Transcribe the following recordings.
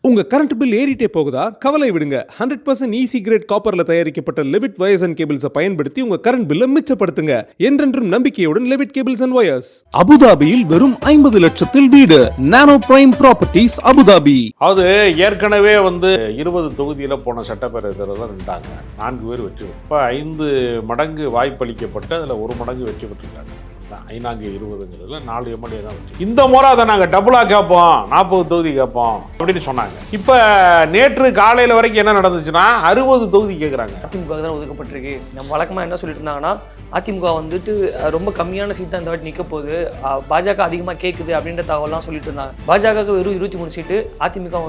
உங்க current bill ஏறிட்டே போகுதா? கவலை விடுங்க. 100% ஈஸி கிரேட் காப்பர்ல தயாரிக்கப்பட்ட லெவிட் வயர்ஸ் அண்ட் கேபிள்ஸை பயன்படுத்தி உங்க கரண்ட் பில்லை மிச்சப்படுத்துங்க. என்றென்றும் நம்பிக்கையுடன் லெவிட் கேபிள்ஸ் அண்ட் வயர்ஸ். அபுதாபியில் வெறும் 50 லட்சத்தில் வீடு. Nano prime properties Abu Dhabi. அது ஏற்கனவே 20 தொகுதியில போன சட்டப்பேரவை தேர்தலில் நின்றாங்க. 4 பேர் வெற்றி பெற்று இப்போ 5 மடங்கு வாய்ப்பளிக்கப்பட்டு அதில் 1 மடங்கு வெற்றி பெற்றிருக்காங்க. 5-20ங்கிறதுல 4 எம்எல்ஏ தான் வச்சு இந்த முறை அதை நாங்கள் டபுளாக கேட்போம், 40 தொகுதி கேட்போம் அப்படின்னு சொன்னாங்க. இப்போ நேற்று காலையில் வரைக்கும் என்ன நடந்துச்சுன்னா 60 தொகுதி கேட்குறாங்க. அதிமுக தான் ஒதுக்கப்பட்டிருக்கு. நம்ம வழக்கமாக என்ன சொல்லிட்டு இருந்தாங்கன்னா அதிமுக ரொம்ப கம்மியான சீட் தான் இந்த வாட்டி நிற்க போகுது, பாஜக அதிகமாக கேட்குது அப்படின்ற தகவலாம் சொல்லிட்டு இருந்தாங்க. பாஜகவுக்கு வெறும் 23 சீட்டு, அதிமுக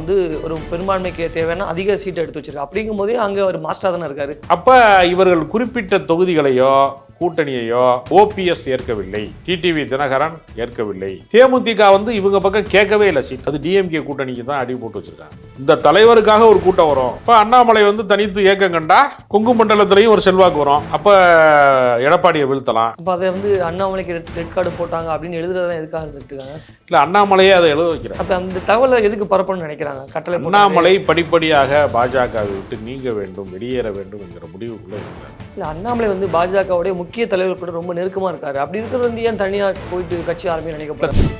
ஒரு பெரும்பான்மைக்கு தேவையான அதிக சீட்டை எடுத்து வச்சிருக்கு. அப்படிங்கும் போதே அங்கே ஒரு மாஸ்டர் தானே இருக்காரு. அப்போ இவர்கள் குறிப்பிட்ட தொகுதிகளையோ கூட்டணியையோ ஓபிஎஸ் ஏற்கவில்லை, டிடிவி தினகரன் ஏற்கவில்லை, தேமுதிக இவங்க பக்கம் கேட்கவே இல்லை சீட். அது டிஎம்கே கூட்டணிக்கு தான் அடி போட்டு வச்சிருக்காங்க. இந்த தலைவருக்காக ஒரு கூட்டம் வரும். இப்போ அண்ணாமலை தனித்து ஏக்கம் கண்டா கொங்கு மண்டலத்திலையும் ஒரு செல்வாக்கு வரும். அப்போ எடப்பாடியை வீழ்த்தலாம். அப்போ அதை அண்ணாமலைக்கு ரெட் கார்டு போட்டாங்க அப்படின்னு எழுதுறதெல்லாம் எதுக்காக எடுத்துக்காங்க? இல்லை, அண்ணாமலையே அதை எழுத வைக்கிறாங்க. அப்போ அந்த தகவலை எதுக்கு பரப்பணும்னு நினைக்கிறாங்க? கட்டளை அண்ணாமலை படிப்படியாக பாஜகவை விட்டு நீங்க வேண்டும், வெளியேற வேண்டும் என்கிற முடிவுக்குள்ள இருக்கிறார். இல்லை, அண்ணாமலை பாஜகவுடைய முக்கிய தலைவர் கூட ரொம்ப நெருக்கமாக இருக்காரு. அப்படி இருக்கிறது ஏன் தனியாக போயிட்டு கட்சி ஆரம்பி நினைக்கப்படுறாரு?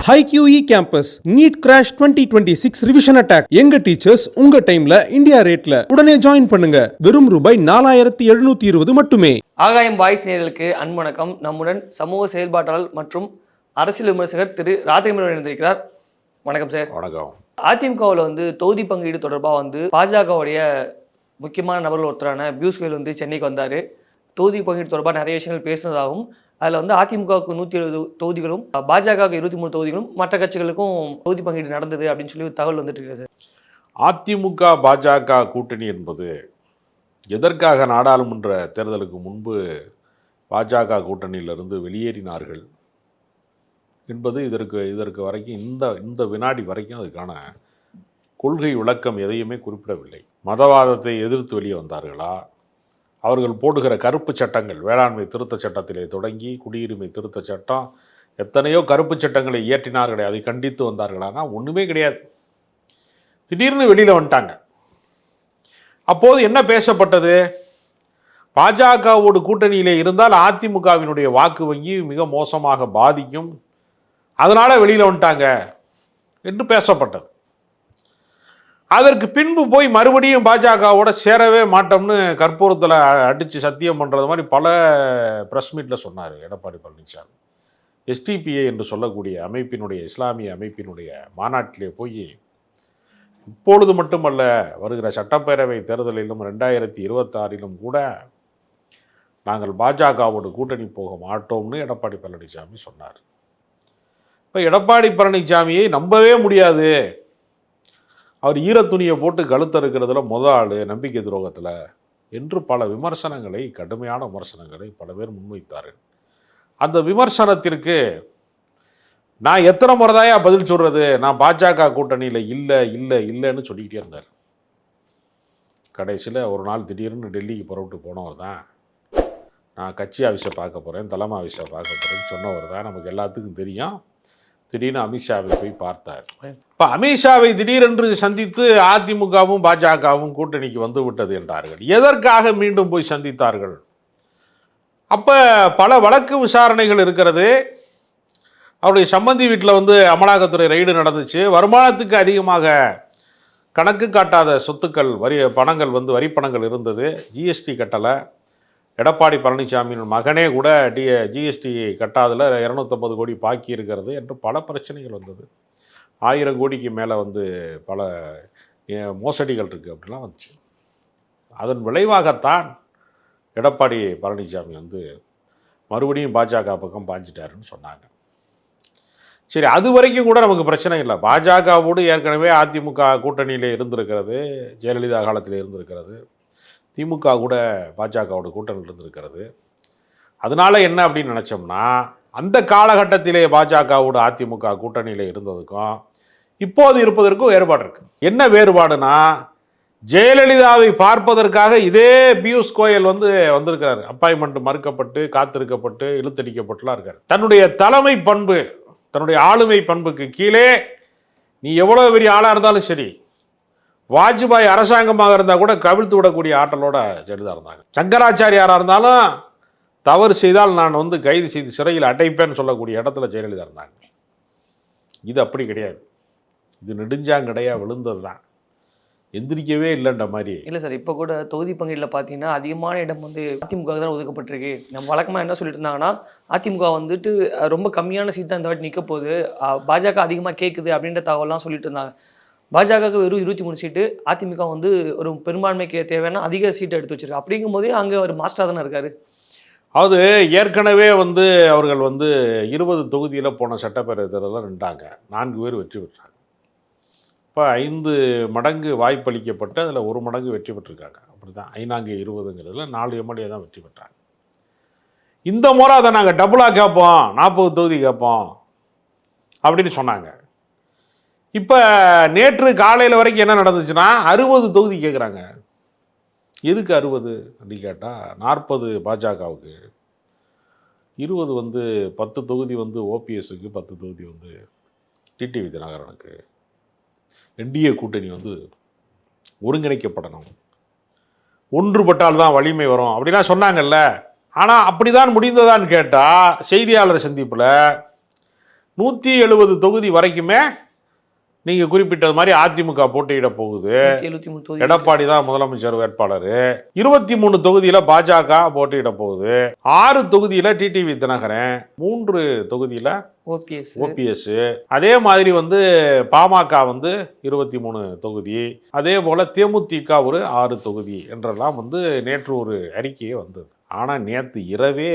HiQE campus NEET crash 2026 revision attack. எங்க டீச்சர்ஸ் உங்க டைம்ல இந்தியா ரேட்ல. உடனே ஜாயின் பண்ணுங்க. வெறும் ரூபாய் 4720 மட்டுமே. ஆகாயம் வாய்ஸ் நேயர்களுக்கு அன்பு. நம்முடன் சமூக செயல்பாட்டாளர் மற்றும் அரசியல் விமர்சகர் திரு ராஜகம்பீரன் இணைந்திருக்கிறார். வணக்கம் சார். வணக்கம். அதிமுகவில் தொகுதி பங்கீடு தொடர்பாக பாஜகவுடைய முக்கியமான நபர்கள் ஒருத்தரான பியூஷ் கோயல் சென்னைக்கு வந்தார். தொகுதி பங்கீடு தொடர்பாக நிறைய விஷயங்கள் பேசினதாகவும், அதில் அதிமுகவுக்கு 170 தொகுதிகளும் பாஜகவுக்கு 23 தொகுதிகளும் மற்ற கட்சிகளுக்கும் தொகுதி பங்கீடு நடந்தது அப்படின்னு சொல்லி தகவல் வந்துட்டு இருக்கு சார். அதிமுக பாஜக கூட்டணி என்பது எதற்காக நாடாளுமன்ற தேர்தலுக்கு முன்பு பாஜக கூட்டணியிலிருந்து வெளியேறினார்கள் என்பது இதற்கு வரைக்கும் இந்த வினாடி வரைக்கும் அதுக்கான கொள்கை விளக்கம் எதையுமே குறிப்பிடவில்லை. மதவாதத்தை எதிர்த்து வெளியே வந்தார்களா? அவர்கள் போடுகிற கருப்பு சட்டங்கள், வேளாண்மை திருத்த சட்டத்திலே தொடங்கி குடியுரிமை திருத்த சட்டம், எத்தனையோ கருப்பு சட்டங்களை இயற்றினார்களே, அதை கண்டித்து வந்தார்களானா ஒன்றுமே கிடையாது. திடீர்னு வெளியில் வந்துட்டாங்க. அப்போது என்ன பேசப்பட்டது? பாஜகவோடு கூட்டணியிலே இருந்தால் அதிமுகவினுடைய வாக்கு வங்கி மிக மோசமாக பாதிக்கும், அதனால் வெளியில் வந்துட்டாங்க என்று பேசப்பட்டது. அதற்கு பின்பு போய் மறுபடியும் பாஜகவோட சேரவே மாட்டோம்னு கற்பூரத்தில் அடித்து சத்தியம் பண்ணுறது மாதிரி பல ப்ரெஸ் மீட்டில் சொன்னார் எடப்பாடி பழனிசாமி. எஸ்டிபிஐ என்று சொல்லக்கூடிய அமைப்பினுடைய, இஸ்லாமிய அமைப்பினுடைய மாநாட்டிலே போய் இப்பொழுது மட்டுமல்ல, வருகிற சட்டப்பேரவை தேர்தலிலும் 2026 கூட நாங்கள் பாஜகவோடு கூட்டணி போக மாட்டோம்னு எடப்பாடி பழனிசாமி சொன்னார். இப்போ எடப்பாடி பழனிசாமியை நம்பவே முடியாது. அவர் ஈரத்துணியை போட்டு கழுத்தறுக்கிறதுல ஆள் நம்பிக்கை துரோகத்தில் என்று பல விமர்சனங்களை, கடுமையான விமர்சனங்களை பல பேர் முன்வைத்தார்கள். அந்த விமர்சனத்திற்கு நான் எத்தனை முறைதாயா பதில் சொல்கிறது? நான் பாஜக கூட்டணியில் இல்லைன்னு சொல்லிக்கிட்டே இருந்தார். கடைசியில் ஒரு நாள் திடீர்னு டெல்லிக்கு புறப்பட்டு போனவர் தான், நான் கட்சி ஆஃபீஸை பார்க்க போகிறேன், தலைமை ஆஃபீஸை பார்க்க போகிறேன்னு சொன்னவர் தான் நமக்கு எல்லாத்துக்கும் தெரியும். திடீர்னு அமித்ஷாவை போய் பார்த்தார். இப்போ அமித்ஷாவை திடீரென்று சந்தித்து அதிமுகவும் பாஜகவும் கூட்டணிக்கு வந்து விட்டது என்றார்கள். எதற்காக மீண்டும் போய் சந்தித்தார்கள்? அப்போ பல வழக்கு விசாரணைகள் இருக்கிறது. அவருடைய சம்பந்தி வீட்டில் அமலாக்கத்துறை ரெய்டு நடந்துச்சு. வருமானத்துக்கு அதிகமாக கணக்கு காட்டாத சொத்துக்கள், பணங்கள் வரி பணங்கள் இருந்தது. ஜிஎஸ்டி கட்டலை. எடப்பாடி பழனிசாமியின் மகனே கூட ஜிஎஸ்டி கட்டாதில் 250 கோடி பாக்கி இருக்கிறது என்று பல பிரச்சனைகள் வந்தது. 1000 கோடிக்கு மேலே பல மோசடிகள் இருக்குது அப்படிலாம் வந்துச்சு. அதன் விளைவாகத்தான் எடப்பாடி பழனிசாமி மறுபடியும் பாஜக பக்கம் பாஞ்சிட்டாருன்னு சொன்னாங்க. சரி, அது வரைக்கும் கூட நமக்கு பிரச்சனை இல்லை. பாஜகவோடு ஏற்கனவே அதிமுக கூட்டணியில் இருந்திருக்கிறது, ஜெயலலிதா காலத்தில் இருந்திருக்கிறது. திமுக கூட பாஜகவோட கூட்டணியில் இருந்திருக்கிறது. அதனால என்ன அப்படின்னு நினச்சோம்னா, அந்த காலகட்டத்திலே பாஜகவோட அதிமுக கூட்டணியில் இருந்ததுக்கும் இப்போது இருப்பதற்கும் வேறுபாடு இருக்குது. என்ன வேறுபாடுனா, ஜெயலலிதாவை பார்ப்பதற்காக இதே பியூஷ் கோயல் வந்திருக்கிறார். அப்பாயின்மெண்ட் மறுக்கப்பட்டு, காத்திருக்கப்பட்டு, இழுத்தடிக்கப்பட்டுலாம் இருக்கார். தன்னுடைய தலைமை பண்பு, தன்னுடைய ஆளுமை பண்புக்கு கீழே நீ எவ்வளோ பெரிய ஆளாக இருந்தாலும் சரி, வாஜ்பாய் அரசாங்கமாக இருந்தால் கூட கவிழ்த்து விடக்கூடிய ஆற்றலோட ஜெயலலிதா இருந்தாங்க. சங்கராச்சாரியாராக இருந்தாலும் தவறு செய்தால் நான் வந்து கைது செய்து சிறையில் அடைப்பேன்னு சொல்லக்கூடிய இடத்துல ஜெயலலிதா இருந்தாங்க. இது அப்படி கிடையாது. இது நெடுஞ்சாங்கடையாக விழுந்தது தான், எந்திரிக்கவே இல்லைன்ற மாதிரி. இல்லை சார், இப்போ கூட தொகுதி பங்கீட்டில் பார்த்தீங்கன்னா அதிகமான இடம் வந்து அதிமுக தான் ஒதுக்கப்பட்டிருக்கு. நம்ம வழக்கமாக என்ன சொல்லிட்டு இருந்தாங்கன்னா, அதிமுக வந்துட்டு ரொம்ப கம்மியான சீட் தான் இந்த வாட்டி நிற்க போகுது, பாஜக அதிகமாக கேட்குது அப்படின்ற தகவலாம் சொல்லிட்டு இருந்தாங்க. பாஜகவுக்கு வெறும் 23 சீட்டு, அதிமுக வந்து ஒரு பெரும்பான்மைக்கு தேவையான அதிக சீட்டை எடுத்து வச்சிருக்கு. அப்படிங்கும்போது அங்கே ஒரு மாஸ்டர் தானே இருக்காரு. அது ஏற்கனவே வந்து அவர்கள் வந்து 20 தொகுதியில் போன சட்டப்பேரவை தேர்தலில் நின்றாங்க. 4 பேர் வெற்றி பெற்றாங்க. இப்போ 5 மடங்கு வாய்ப்பளிக்கப்பட்டு அதில் 1 மடங்கு வெற்றி பெற்றிருக்காங்க. அப்படி தான் 5×20ங்கிறதுல 4 எம்எல்ஏ தான் வெற்றி பெற்றாங்க. இந்த முறை அதை நாங்கள் டபுளாக கேட்போம், 40 தொகுதி கேட்போம் அப்படின்னு சொன்னாங்க. இப்போ நேற்று காலையில் வரைக்கும் என்ன நடந்துச்சுன்னா 60 தொகுதி கேட்குறாங்க. எதுக்கு 60 அப்படின்னு கேட்டால் 40 பாஜகவுக்கு, 20 வந்து 10 தொகுதி வந்து ஓபிஎஸ்க்கு, 10 தொகுதி வந்து டிடிவி தினகரனுக்கு. என்டிஏ கூட்டணி வந்து ஒருங்கிணைக்கப்படணும், ஒன்றுபட்டால் தான் வலிமை வரும் அப்படிலாம் சொன்னாங்கல்ல. ஆனால் அப்படிதான் முடிந்ததான்னு கேட்டால் செய்தியாளர் சந்திப்பில் 170 தொகுதி வரைக்குமே நீங்கள் குறிப்பிட்டது மாதிரி அதிமுக போட்டியிட போகுது. 73 தொகுதி எடப்பாடி தான் முதலமைச்சர் வேட்பாளர். 23 தொகுதியில் பாஜக போட்டியிட போகுது. 6 தொகுதியில் டிடிவி தினகரன், 3 தொகுதியில் ஓபிஎஸ். அதே மாதிரி வந்து பாமக வந்து 23 தொகுதி, அதே போல தேமுதிக ஒரு 6 தொகுதி என்றெல்லாம் வந்து நேற்று ஒரு அறிக்கையே வந்தது. ஆனால் நேற்று இரவே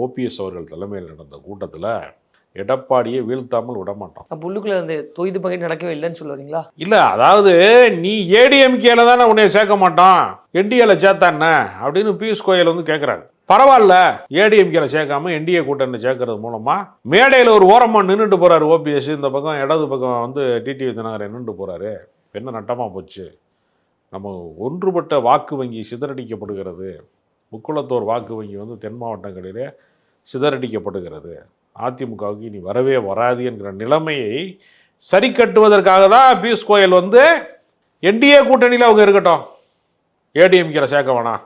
ஓபிஎஸ் அவர்கள் தலைமையில் நடந்த கூட்டத்தில் எடப்பாடியை வீழ்த்தாமல் விடமாட்டோம். அப்போ உள்ளுக்குள்ள அந்த தொகுதி பங்கீடு நடக்கவே இல்லைன்னு சொல்லுவீங்களா? இல்லை, அதாவது நீ ஏடிஎம்கேல தானே உன்னை சேர்க்க மாட்டோம், என்டிஏல சேர்த்தானே அப்படின்னு பியூஷ் கோயல் வந்து கேட்குறாங்க. பரவாயில்ல, ஏடிஎம்கேல சேர்க்காம என்டிஏ கூட்டணி சேர்க்கறது மூலமா மேடையில் ஒரு ஓரமாக நின்றுட்டு போறாரு ஓபிஎஸ், இந்த பக்கம் இடது பக்கம் வந்து டிடிவி தினகரன் நின்றுட்டு போறாரு. என்ன நட்டமாக போச்சு, நம்ம ஒன்றுபட்ட வாக்கு வங்கி சிதறடிக்கப்படுகிறது, முக்குளத்தோர் வாக்கு வங்கி வந்து தென் மாவட்டங்களிலே சிதறடிக்கப்படுகிறது, அதிமுகவுக்கு இனி வரவே வராது என்கிற நிலைமையை சரி கட்டுவதற்காக தான் பியூஷ் கோயல் வந்து என்டிஏ கூட்டணியில் அவங்க இருக்கட்டும், ஏடிஎம்கேல சேர்க்க வேணாம்,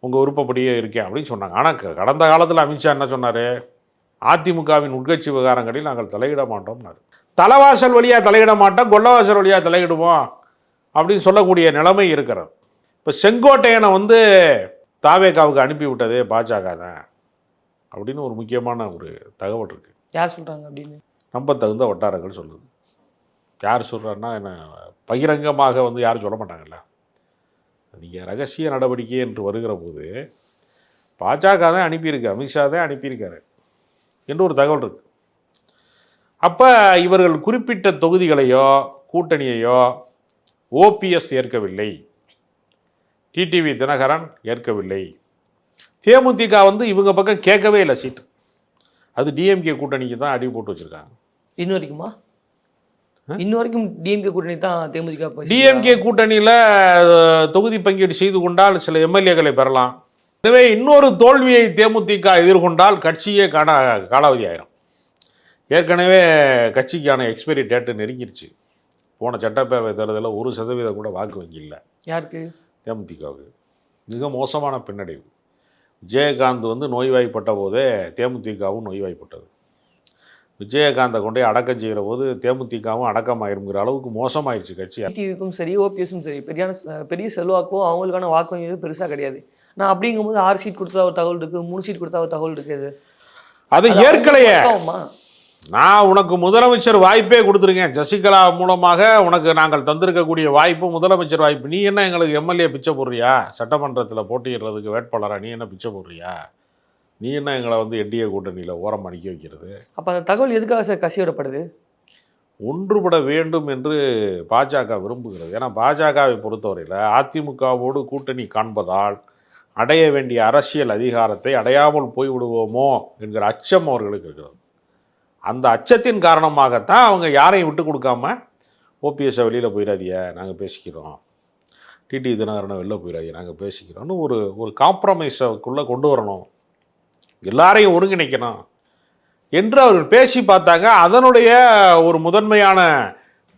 உங்கள் விருப்பப்படியே இருக்கேன் அப்படின்னு சொன்னாங்க. ஆனால் கடந்த காலத்தில் அமித்ஷா என்ன சொன்னார், அதிமுகவின் உட்கட்சி விவகாரங்களில் நாங்கள் தலையிட மாட்டோம்னாரு. தலைவாசல் வழியாக தலையிட மாட்டோம், கொல்லவாசல் வழியாக தலையிடுவோம் அப்படின்னு சொல்லக்கூடிய நிலைமை இருக்கிறது. இப்போ செங்கோட்டையனை வந்து தாவேகாவுக்கு அனுப்பிவிட்டதே பாஜக தான் அப்படின்னு ஒரு முக்கியமான ஒரு தகவல் இருக்குது. யார் சொல்கிறாங்க அப்படின்னு நம்ப தகுந்த வட்டாரங்கள் சொல்லுது. யார் சொல்கிறாருன்னா என்ன, பகிரங்கமாக வந்து யாரும் சொல்ல மாட்டாங்கல்ல. நீங்கள் ரகசிய நடவடிக்கை என்று வருகிற போது பாஜக தான் அனுப்பியிருக்கு, அமித்ஷா தான் அனுப்பியிருக்காரு என்று ஒரு தகவல் இருக்குது. அப்போ இவர்கள் குறிப்பிட்ட தொகுதிகளையோ கூட்டணியையோ ஓபிஎஸ் ஏற்கவில்லை, டிடிவி தினகரன் ஏற்கவில்லை, தேமுதிக வந்து இவங்க பக்கம் கேட்கவே இல்லை சீட்டு. அது டிஎம்கே கூட்டணிக்கு தான் அடி போட்டு வச்சுருக்காங்க. இன்னும் வரைக்கும் டிஎம்கே கூட்டணி தான் தேமுதிக. டிஎம்கே கூட்டணியில் தொகுதி பங்கீடு செய்து கொண்டால் சில எம்எல்ஏக்களை பெறலாம். எனவே இன்னொரு தோல்வியை தேமுதிக எதிர்கொண்டால் கட்சியே காலாவதி ஆயிரும். ஏற்கனவே கட்சிக்கான எக்ஸ்பைரி டேட்டு நெருங்கிருச்சு. போன சட்டப்பேரவை தேர்தலில் 1% கூட வாக்கு வங்கி இல்லை. யாருக்கு? தேமுதிகவுக்கு. மிக மோசமான பின்னடைவு. விஜயகாந்த் வந்து நோய்வாய்ப்பட்ட போதே தேமுதிகவும் நோய்வாய்ப்பட்டது. விஜயகாந்தை கொண்டே அடக்கம் செய்கிற போது தேமுதிகவும் அடக்கமாயிருங்கிற அளவுக்கு மோசமாயிருச்சு கட்சி. டிவிக்கும் சரி ஓபிஎஸும் சரி பெரிய செல்வாக்கும் அவங்களுக்கான வாக்கு வங்கி பெருசாக கிடையாது. நான் அப்படிங்கும்போது 6 சீட் கொடுத்தா ஒரு தகவல் இருக்குது, 3 சீட் கொடுத்தா ஒரு தகவல் இருக்குது. அது ஏற்கலையே. நான் உனக்கு முதலமைச்சர் வாய்ப்பே கொடுத்துருக்கேன், ஜசிகலா மூலமாக உனக்கு நாங்கள் தந்திருக்கக்கூடிய வாய்ப்பு முதலமைச்சர் வாய்ப்பு. நீ என்ன எங்களுக்கு எம்எல்ஏ பிச்சை போடுறியா, சட்டமன்றத்தில் போட்டியிடுறதுக்கு வேட்பாளராக நீ என்ன பிச்சை போடுறியா, நீ என்ன எங்களை வந்து என்டிஏ கூட்டணியில் ஓரம் அடிக்க வைக்கிறது? அப்போ அந்த தகவல் எதுக்காக சார் கசிவிடப்படுது? ஒன்றுபட வேண்டும் என்று பாஜக விரும்புகிறது. ஏன்னா பாஜகவை பொறுத்தவரையில் அதிமுகவோடு கூட்டணி காண்பதால் அடைய வேண்டிய அரசியல் அதிகாரத்தை அடையாமல் போய்விடுவோமோ என்கிற அச்சம் அவர்களுக்கு இருக்கிறது. அந்த அச்சத்தின் காரணமாகத்தான் அவங்க யாரையும் விட்டு கொடுக்காம ஓபிஎஸ்ஸை வெளியில் போயிடாதிய நாங்கள் பேசிக்கிறோம், டிடி தினகரனை வெளில போயிடாதிய நாங்கள் பேசிக்கிறோம்னு ஒரு காம்ப்ரமைஸுக்குள்ளே கொண்டு வரணும், எல்லாரையும் ஒருங்கிணைக்கணும் என்று அவர்கள் பேசி பார்த்தாங்க. அதனுடைய ஒரு முதன்மையான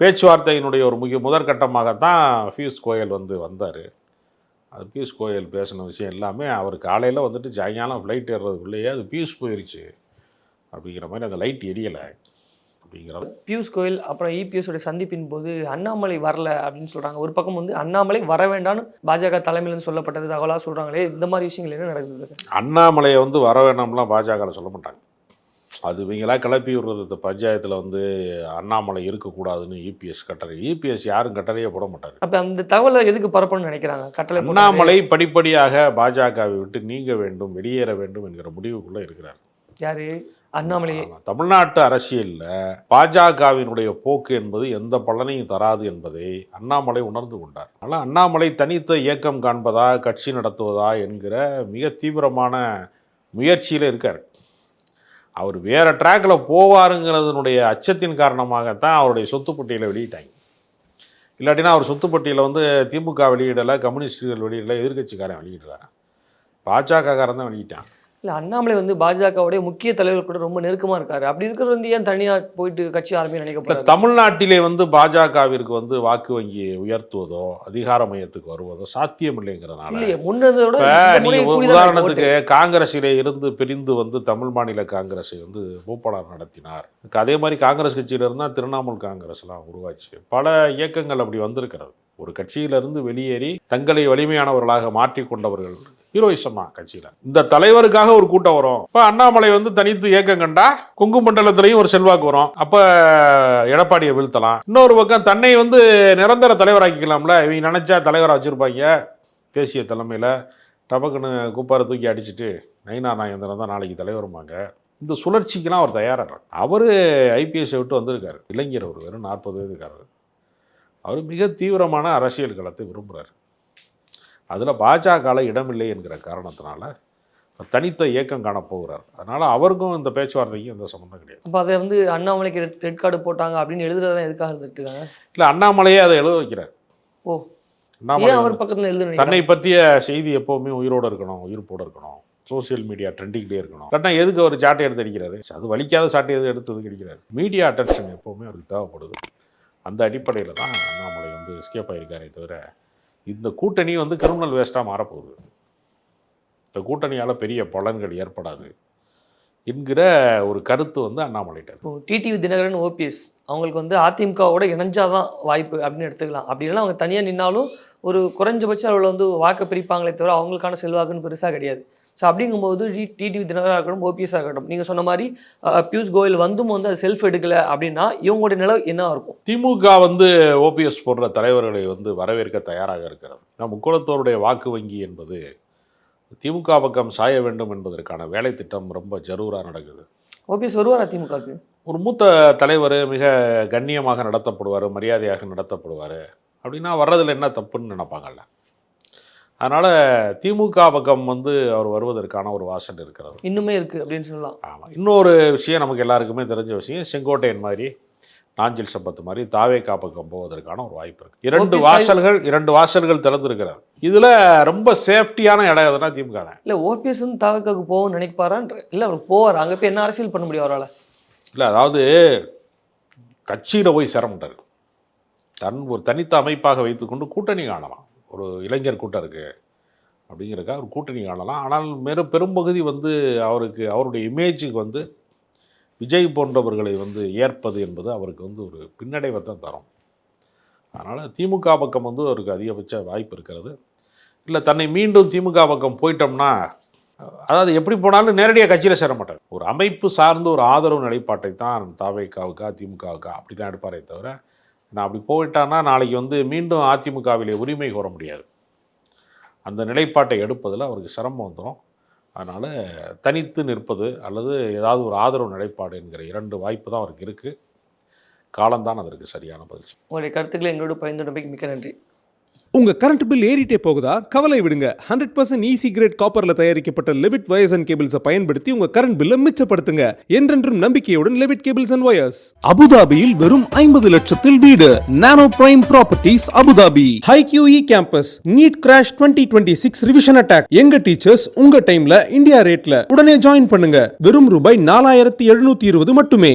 பேச்சுவார்த்தையினுடைய ஒரு முதற்கட்டமாகத்தான் பியூஷ் கோயல் வந்தார். அது பியூஷ் கோயல் பேசின விஷயம் எல்லாமே அவர் காலையில் வந்துட்டு சாயங்காலம் ஃப்ளைட் ஏறுறதுக்குள்ளேயே அது பியூஷ் போயிடுச்சு அப்படிங்கிற மாதிரி அந்த லைட் எரியலை அப்படிங்கிறது. பியூஷ் கோயல் அப்புறம் இபிஎஸோட சந்திப்பின் போது அண்ணாமலை வரல அப்படின்னு சொல்கிறாங்க. ஒரு பக்கம் வந்து அண்ணாமலை வர வேண்டாம்னு பாஜக தலைமையிலேருந்து சொல்லப்பட்டது தகவலாக சொல்கிறாங்களே, இந்த மாதிரி விஷயங்கள் என்ன நடக்குது? அண்ணாமலையை வர வேண்டாம்லாம் பாஜகவில் சொல்ல மாட்டாங்க. அது இவங்களா கிளப்பி விடுறது. இந்த பஞ்சாயத்தில் அண்ணாமலை இருக்கக்கூடாதுன்னு இபிஎஸ் கட்டளை. இபிஎஸ் யாரும் கட்டளையே போட மாட்டாங்க. அப்போ அந்த தகவலை எதுக்கு பரப்பணும்னு நினைக்கிறாங்க? கட்டளை அண்ணாமலை படிப்படியாக பாஜகவை விட்டு நீங்க வேண்டும், வெளியேற வேண்டும் என்கிற முடிவுக்குள்ளே இருக்கிறார். யாரு? அண்ணாமலை. தமிழ்நாட்டு அரசியலில் பாஜகவினுடைய போக்கு என்பது எந்த பலனையும் தராது என்பதை அண்ணாமலை உணர்ந்து கொண்டார். அதனால் அண்ணாமலை தனித்த இயக்கம் காண்பதா, கட்சி நடத்துவதா என்கிற மிக தீவிரமான முயற்சியில் இருக்கார். அவர் வேறு ட்ராக்கில் போவாருங்கிறதுனுடைய அச்சத்தின் காரணமாகத்தான் அவருடைய சொத்து பட்டியலை வெளியிட்டாங்க. இல்லாட்டினா அவர் சொத்து பட்டியலை திமுக வெளியிடலை, கம்யூனிஸ்டுகள் வெளியிடலை, எதிர்கட்சிக்காரன் வெளியிடுறாங்க. பாஜகக்காரன் தான் வெளியிட்டான். இல்லை, அண்ணாமலை பாஜகவுடைய முக்கிய தலைவர் கூட ரொம்ப நெருக்கமாக இருக்காரு. அப்படி இருக்கிறது ஏன் தனியாக போயிட்டு கட்சி ஆரம்பி நினைக்கப்படாது? தமிழ்நாட்டிலே பாஜகவிற்கு வாக்கு வங்கி உயர்த்துவதோ அதிகார மையத்துக்கு வருவதோ சாத்தியமில்லைங்கிறதுனால. உதாரணத்துக்கு காங்கிரஸிலே இருந்து பிரிந்து தமிழ் மாநில காங்கிரஸை பூப்பனார் நடத்தினார். அதே மாதிரி காங்கிரஸ் கட்சியிலிருந்து தான் திரிணாமுல் காங்கிரஸ்லாம் உருவாச்சு. பல இயக்கங்கள் அப்படி வந்திருக்கிறது. ஒரு கட்சியிலிருந்து வெளியேறி தங்களை வலிமையானவர்களாக மாற்றிக்கொண்டவர்கள் ஹீரோயிசமா கட்சியில். இந்த தலைவருக்காக ஒரு கூட்டம் வரும். இப்போ அண்ணாமலை தனித்து இயக்கம் கண்டா கொங்கு மண்டலத்திலையும் ஒரு செல்வாக்கு வரும். அப்போ எடப்பாடியை வீழ்த்தலாம். இன்னொரு பக்கம் தன்னை நிரந்தர தலைவராக்கிக்கலாம்ல. இவங்க நினைச்சா தலைவராக வச்சிருப்பாங்க. தேசிய தலைமையில் டபக்குன்னு கூப்பாரை தூக்கி அடிச்சுட்டு நயினா நாகேந்திரன் தான் நாளைக்கு தலைவருமாங்க. இந்த சுழற்சிக்கெல்லாம் அவர் தயாராகிறார். அவர் ஐபிஎஸ்ஸை விட்டு வந்திருக்காரு. இளைஞர், அவர் வெறும் 40 வயதுக்காரர். அவர் மிக தீவிரமான அரசியல் களத்தை விரும்புகிறார். அதில் பாஜகவில் இடமில்லை என்கிற காரணத்தினால தனித்த இயக்கம் காணப்போகிறார். அதனால் அவருக்கும் இந்த பேச்சுவார்த்தைக்கும் எந்த சம்மந்தம் கிடையாது. அப்போ அதை அண்ணாமலைக்கு ரெட் கார்டு போட்டாங்க அப்படின்னு எழுதுறதா எதுக்காக இருந்துருக்காங்க? இல்லை, அண்ணாமலையே அதை எழுத வைக்கிறார். ஓ, அண்ணாமலை அவர் பக்கத்தில் எழுதுறேன். தன்னை பற்றிய செய்தி எப்போவுமே உயிரோடு இருக்கணும், உயிர்ப்போடு இருக்கணும், சோசியல் மீடியா ட்ரெண்டிங்லேயே இருக்கணும். கரெக்டாக எதுக்கு அவர் சாட்டை எடுத்து அடிக்கிறாரு? அது வலிக்காத சாட்டை எடுத்து அடிக்கிறார். மீடியா அட்டென்ஷன் எப்போவுமே அவருக்கு தேவைப்படுது. அந்த அடிப்படையில் தான் அண்ணாமலை எஸ்கேப் ஆகியிருக்காரே தவிர இந்த கூட்டணி கிரிமினல் வேஸ்ட்டாக மாறப்போகுது. இந்த கூட்டணியால் பெரிய பலன்கள் ஏற்படாது என்கிற ஒரு கருத்து அண்ணாமலைட்ட. டிடிவி தினகரன், ஓபிஎஸ் அவங்களுக்கு அதிமுகவோட இணைஞ்சாதான் வாய்ப்பு அப்படின்னு எடுத்துக்கலாம். அப்படின்னா அவங்க தனியாக நின்னாலும் ஒரு குறைஞ்சபட்சம் அவளை வாக்கு பிரிப்பாங்களே தவிர அவங்களுக்கான செல்வாக்குன்னு பெருசாக கிடையாது. ஸோ அப்படிங்கும்போது டிடிவி தினகராக இருக்கட்டும், ஓபிஎஸ் இருக்கட்டும், நீங்கள் சொன்ன மாதிரி பியூஷ் கோயல் அது செல்ஃப் எடுக்கலை அப்படின்னா இவங்களுடைய நிலை என்ன இருக்கும்? திமுக ஓபிஎஸ் போன்ற தலைவர்களை வரவேற்க தயாராக இருக்கிறது. முக்குளத்தோருடைய வாக்கு வங்கி என்பது திமுக பக்கம் சாய வேண்டும் என்பதற்கான வேலை திட்டம் ரொம்ப ஜரூராக நடக்குது. ஓபிஎஸ் வருவார் திமுகவுக்கு? ஒரு மூத்த தலைவர், மிக கண்ணியமாக நடத்தப்படுவார், மரியாதையாக நடத்தப்படுவார் அப்படின்னா வர்றதில் என்ன தப்புன்னு நினைப்பாங்கல்ல. அதனால் திமுக பக்கம் அவர் வருவதற்கான ஒரு வாசல் இருக்கிறது, இன்னுமே இருக்குது அப்படின்னு சொல்லலாம். ஆமாம். இன்னொரு விஷயம் நமக்கு எல்லாருக்குமே தெரிஞ்ச விஷயம், செங்கோட்டையன் மாதிரி, நாஞ்சில் சம்பத் மாதிரி தாவேகா பக்கம் போவதற்கான ஒரு வாய்ப்பு இருக்குது. இரண்டு வாசல்கள் திறந்துருக்கிறார். இதில் ரொம்ப சேஃப்டியான இடம் எதுனா திமுக தான். இல்லை, ஓபிஎஸ் தாவேகாவுக்கு போகும்னு நினைப்பாரான்ற? இல்லை, அவர் போவார். அங்கே போய் என்ன அரசியல் பண்ண முடியும் அவரால்? இல்லை, அதாவது கட்சியில் போய் சேர மாட்டார். ஒரு தனித்த அமைப்பாக வைத்துக்கொண்டு கூட்டணி காணலாம். ஒரு இளைஞர் கூட்டம் இருக்குது அப்படிங்கிறக்கா ஒரு கூட்டணி காணலாம். ஆனால் பெரும்பகுதி அவருக்கு, அவருடைய இமேஜுக்கு விஜய் போன்றவர்களை ஏற்பது என்பது அவருக்கு ஒரு பின்னடைவை தான் தரும். அதனால் திமுக பக்கம் அவருக்கு அதிகபட்ச வாய்ப்பு இருக்கிறது. இல்லை, தன்னை மீண்டும் திமுக பக்கம் போயிட்டோம்னா, அதாவது எப்படி போனாலும் நேரடியாக கட்சியில் சேர மாட்டார். ஒரு அமைப்பு சார்ந்து ஒரு ஆதரவு நிலைப்பாட்டை தான் தாவேகாவுக்கா திமுகவுக்கா அப்படி தான் எடுப்பாரே தவிர, நான் அப்படி போயிட்டான்னா நாளைக்கு மீண்டும் அதிமுகவிலே உரிமை கோர முடியாது. அந்த நிலைப்பாட்டை எடுப்பதில் அவருக்கு சிரமம் வந்துடும். அதனால் தனித்து நிற்பது அல்லது ஏதாவது ஒரு ஆதரவு நிலைப்பாடு என்கிற 2 வாய்ப்பு தான் அவருக்கு இருக்குது. காலம்தான் அதற்கு சரியான பதில். உங்களுடைய கருத்துக்களை எங்களோட பகிர்ந்தமைக்கு மிக்க நன்றி. உங்க கரண்ட் பில் ஏறிட்டே போகுதா? கவலை விடுங்க. 100% ஈஸி கிரேட் காப்பர்ல தயாரிக்கப்பட்ட லெவிட் வயர்ஸ் அண்ட் கேபிள்ஸை பயன்படுத்தி உங்க கரண்ட் பில்லை மிச்சப்படுத்துங்க. என்றென்றும் நம்பிக்கையுடன் லெவிட் கேபிள்ஸ் அண்ட் வயர்ஸ். அபுதாபியில் வெறும் 50 லட்சத்தில் வீடு. Nano prime properties, Abu Dhabi. ஹை QE campus NEET crash 2026 revision attack. எங்க டீச்சர்ஸ் உங்க டைம்ல இந்தியா ரேட்ல. உடனே ஜாயின் பண்ணுங்க. வெறும் ரூபாய் 4720 மட்டுமே.